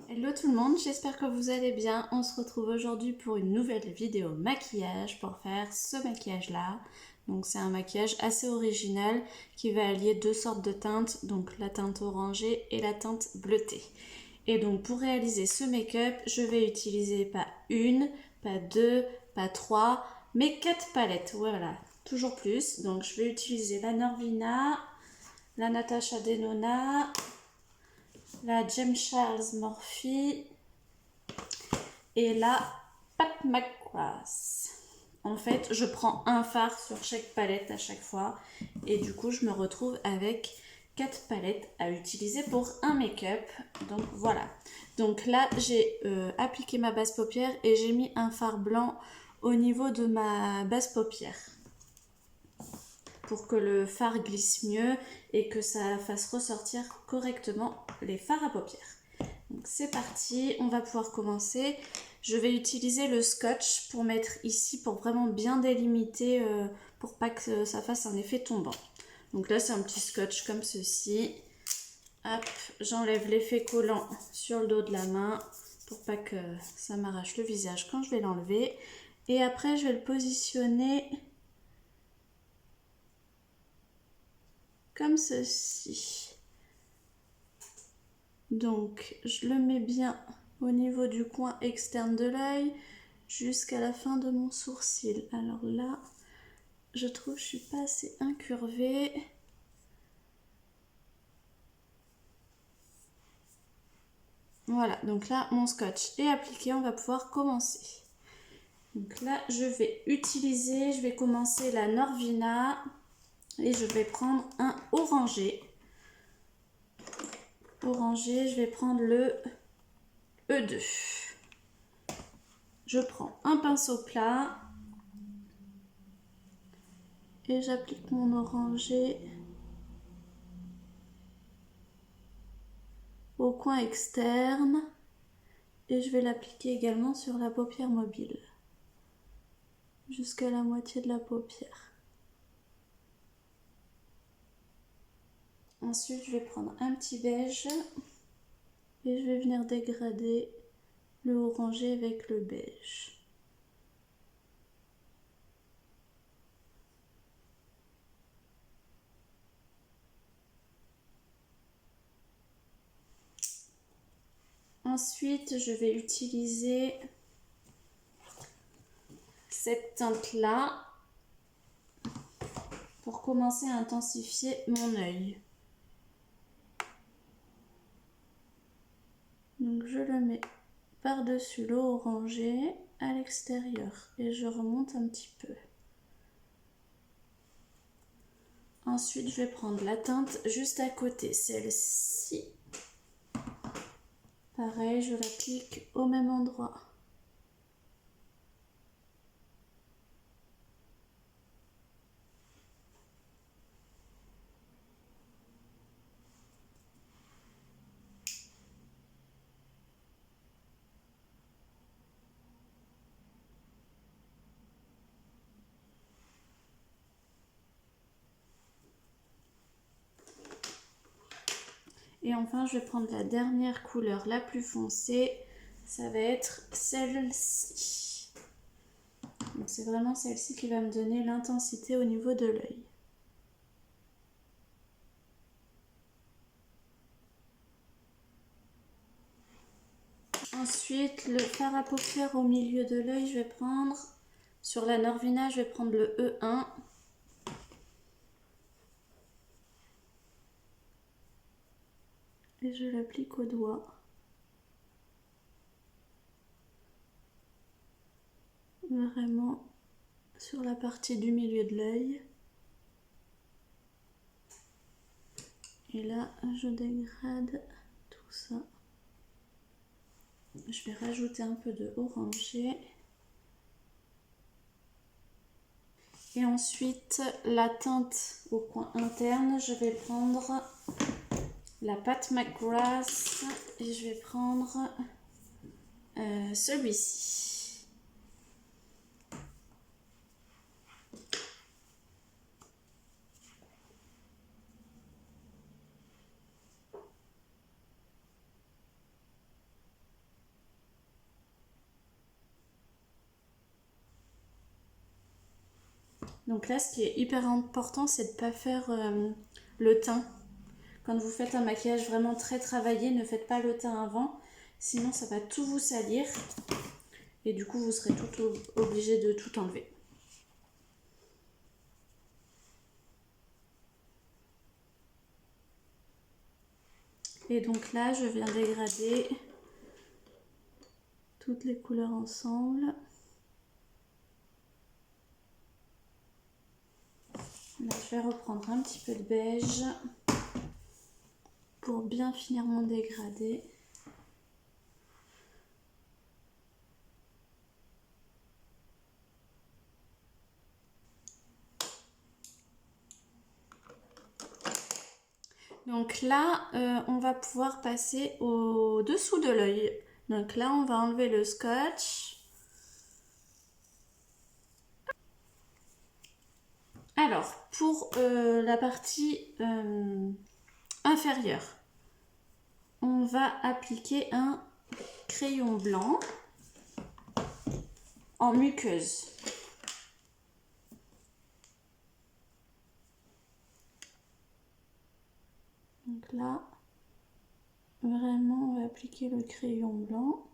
Hello tout le monde, j'espère que vous allez bien. On se retrouve aujourd'hui pour une nouvelle vidéo maquillage pour faire ce maquillage là. Donc c'est un maquillage assez original qui va allier deux sortes de teintes, donc la teinte orangée et la teinte bleutée. Et donc pour réaliser ce make-up, je vais utiliser pas une, pas deux, pas trois, mais 4 palettes. Voilà, toujours plus. Donc je vais utiliser la Norvina, la Natasha Denona, la James Charles Morphe et la Pat McGrath. En fait, je prends un fard sur chaque palette à chaque fois et du coup, je me retrouve avec 4 palettes à utiliser pour un make-up. Donc voilà. Donc là, j'ai appliqué ma base paupière et j'ai mis un fard blanc au niveau de ma base paupière pour que le fard glisse mieux et que ça fasse ressortir correctement les fards à paupières. Donc c'est parti, on va pouvoir commencer. Je vais utiliser le scotch pour mettre ici pour vraiment bien délimiter pour pas que ça fasse un effet tombant. Donc là c'est un petit scotch comme ceci. Hop, j'enlève l'effet collant sur le dos de la main pour pas que ça m'arrache le visage quand je vais l'enlever. Et après je vais le positionner comme ceci. Donc je le mets bien au niveau du coin externe de l'œil jusqu'à la fin de mon sourcil. Alors là, je trouve que je suis pas assez incurvée. Voilà, donc là mon scotch est appliqué, on va pouvoir commencer. Donc là je vais commencer la Norvina et je vais prendre un orangé. Je vais prendre le E2. Je prends un pinceau plat et j'applique mon orangé au coin externe et je vais l'appliquer également sur la paupière mobile jusqu'à la moitié de la paupière. Ensuite je vais prendre un petit beige et je vais venir dégrader le orangé avec le beige. Ensuite je vais utiliser cette teinte là pour commencer à intensifier mon œil. Donc je le mets par-dessus l'eau orangée à l'extérieur et je remonte un petit peu. Ensuite je vais prendre la teinte juste à côté, celle-ci. Pareil, je l'applique au même endroit. Et enfin, je vais prendre la dernière couleur, la plus foncée. Ça va être celle-ci. Donc c'est vraiment celle-ci qui va me donner l'intensité au niveau de l'œil. Ensuite, le fard à paupières au milieu de l'œil, je vais prendre, sur la Norvina, je vais prendre le E1. Et je l'applique au doigt. Vraiment sur la partie du milieu de l'œil. Et là, je dégrade tout ça. Je vais rajouter un peu de orangé. Et ensuite, la teinte au coin interne, je vais prendre la Pat McGrath et je vais prendre celui-ci. Donc là, ce qui est hyper important, c'est de ne pas faire le teint. Quand vous faites un maquillage vraiment très travaillé, ne faites pas le teint avant, sinon ça va tout vous salir et du coup vous serez tout obligé de tout enlever. Et donc là, je viens dégrader toutes les couleurs ensemble. Là, je vais reprendre un petit peu de beige pour bien finir mon dégradé. Donc là, on va pouvoir passer au dessous de l'œil. Donc là, on va enlever le scotch. Alors, pour la partie inférieure, on va appliquer un crayon blanc en muqueuse. Donc là, vraiment, on va appliquer le crayon blanc.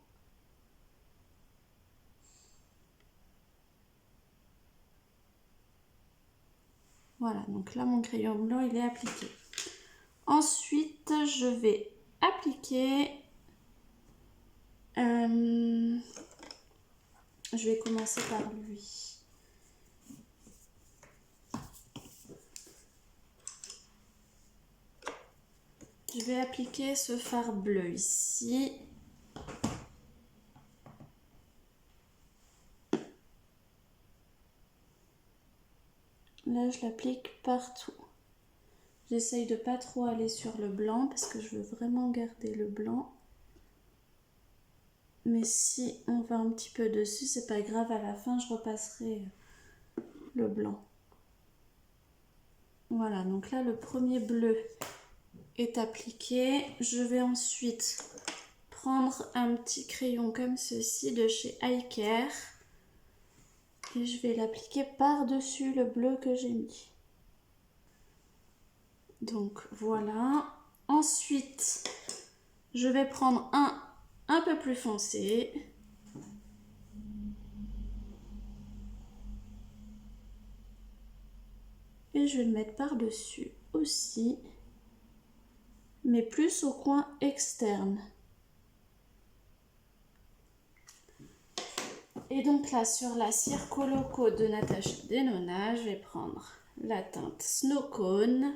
Voilà, donc là, mon crayon blanc, il est appliqué. Ensuite, je vais appliquer... je vais commencer par lui. Je vais appliquer ce fard bleu ici. Là, je l'applique partout. J'essaye de pas trop aller sur le blanc parce que je veux vraiment garder le blanc. Mais si on va un petit peu dessus, c'est pas grave, à la fin, je repasserai le blanc. Voilà, donc là, le premier bleu est appliqué. Je vais ensuite prendre un petit crayon comme ceci de chez iCare et je vais l'appliquer par-dessus le bleu que j'ai mis. Donc voilà. Ensuite, je vais prendre un peu plus foncé. Et je vais le mettre par-dessus aussi, mais plus au coin externe. Et donc là, sur la Circoloco de Natasha Denona, je vais prendre la teinte Snow Cone.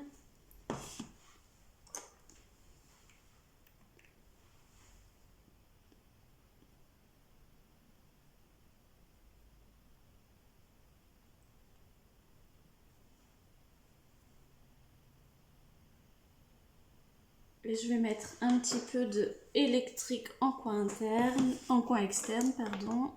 Et je vais mettre un petit peu de électrique en coin interne, en coin externe, pardon.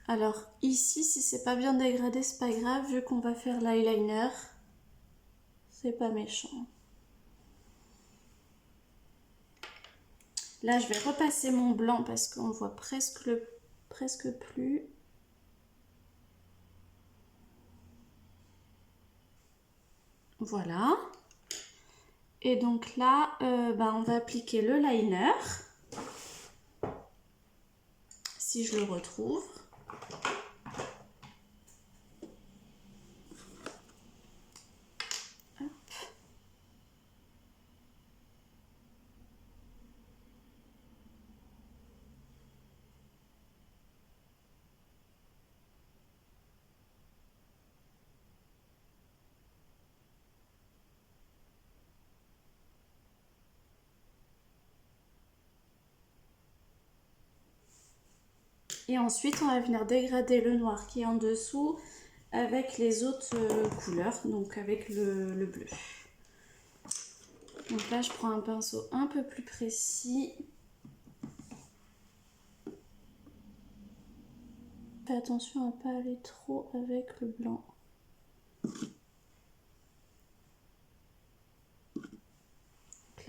Alors ici, si c'est pas bien dégradé, c'est pas grave, vu qu'on va faire l'eyeliner, c'est pas méchant. Là, je vais repasser mon blanc parce qu'on voit presque plus. Voilà. Et donc là, on va appliquer le liner. Si je le retrouve. Hop. Et ensuite, on va venir dégrader le noir qui est en dessous avec les autres couleurs, donc avec le bleu. Donc là, je prends un pinceau un peu plus précis. Fais attention à ne pas aller trop avec le blanc.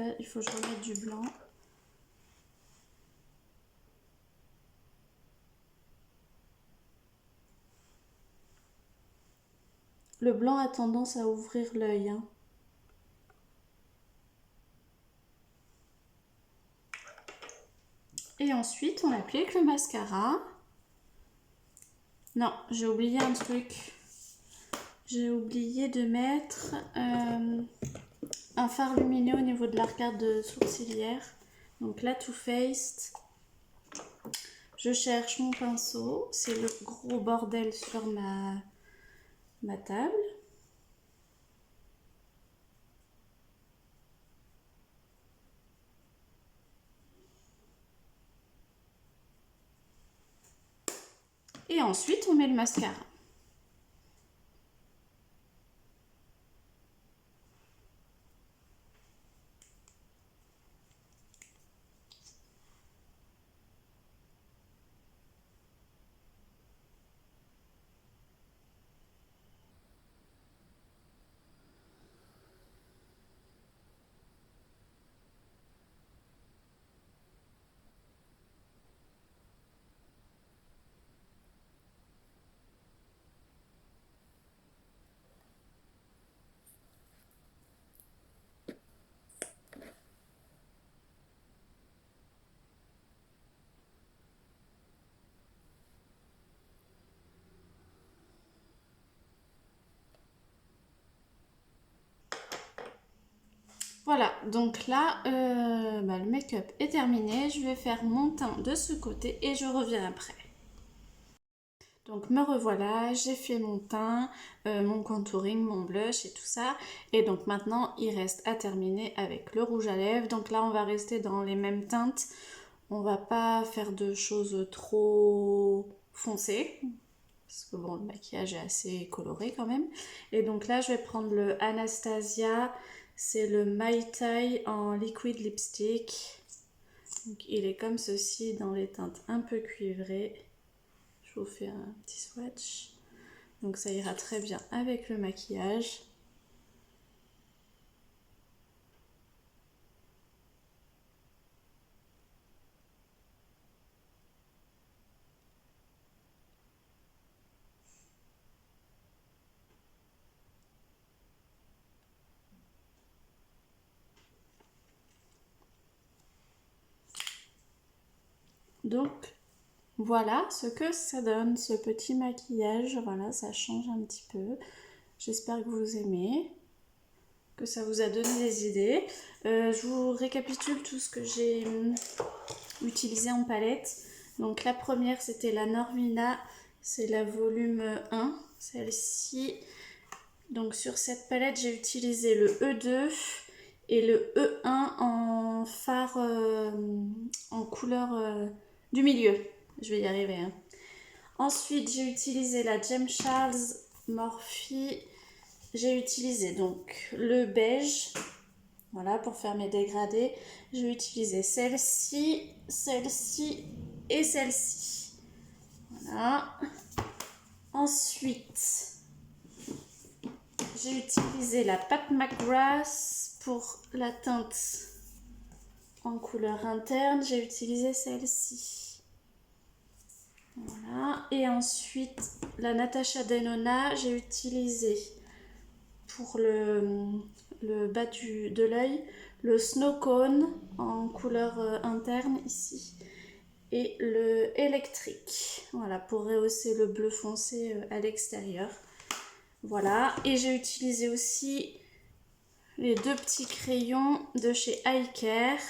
là, il faut que je remette du blanc. Le blanc a tendance à ouvrir l'œil, hein. Et ensuite, on applique le mascara. Non, j'ai oublié un truc. J'ai oublié de mettre un fard lumineux au niveau de l'arcade sourcilière. Donc la Too Faced. Je cherche mon pinceau. C'est le gros bordel sur ma table. Et ensuite, on met le mascara. Voilà, donc là, le make-up est terminé. Je vais faire mon teint de ce côté et je reviens après. Donc me revoilà, j'ai fait mon teint, mon contouring, mon blush et tout ça. Et donc maintenant, il reste à terminer avec le rouge à lèvres. Donc là, on va rester dans les mêmes teintes. On va pas faire de choses trop foncées. Parce que bon, le maquillage est assez coloré quand même. Et donc là, je vais prendre le Anastasia. C'est le Mai Tai en liquid lipstick. Donc, il est comme ceci dans les teintes un peu cuivrées. Je vous fais un petit swatch. Donc ça ira très bien avec le maquillage. Donc voilà ce que ça donne, ce petit maquillage. Voilà, ça change un petit peu. J'espère que vous aimez, que ça vous a donné des idées. Je vous récapitule tout ce que j'ai utilisé en palette. Donc la première, c'était la Norvina, c'est la volume 1, celle-ci. Donc sur cette palette, j'ai utilisé le E2 et le E1 en fard en couleur du milieu. Je vais y arriver, hein. Ensuite, j'ai utilisé la James Charles Morphe. J'ai utilisé donc le beige, voilà, pour faire mes dégradés. J'ai utilisé celle-ci, celle-ci et celle-ci. Voilà. Ensuite, j'ai utilisé la Pat McGrath pour la teinte en couleur interne. J'ai utilisé celle-ci. Voilà. Et ensuite, la Natasha Denona, j'ai utilisé pour le bas de l'œil le Snow Cone en couleur interne ici. Et le électrique, voilà, pour rehausser le bleu foncé à l'extérieur. Voilà, et j'ai utilisé aussi les deux petits crayons de chez iCare.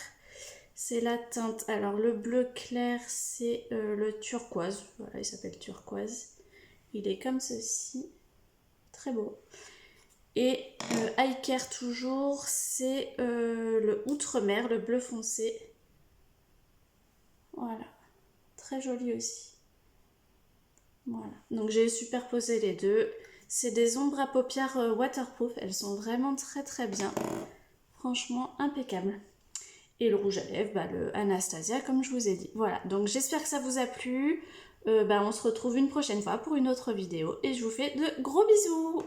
C'est la teinte, alors le bleu clair, c'est le turquoise. Voilà, il s'appelle turquoise. Il est comme ceci, très beau. Et iCare toujours, c'est le Outre-mer, le bleu foncé. Voilà, très joli aussi. Voilà, donc j'ai superposé les deux. C'est des ombres à paupières waterproof, elles sont vraiment très très bien. Franchement, impeccable. Et le rouge à lèvres, le Anastasia, comme je vous ai dit. Voilà, donc j'espère que ça vous a plu. On se retrouve une prochaine fois pour une autre vidéo. Et je vous fais de gros bisous.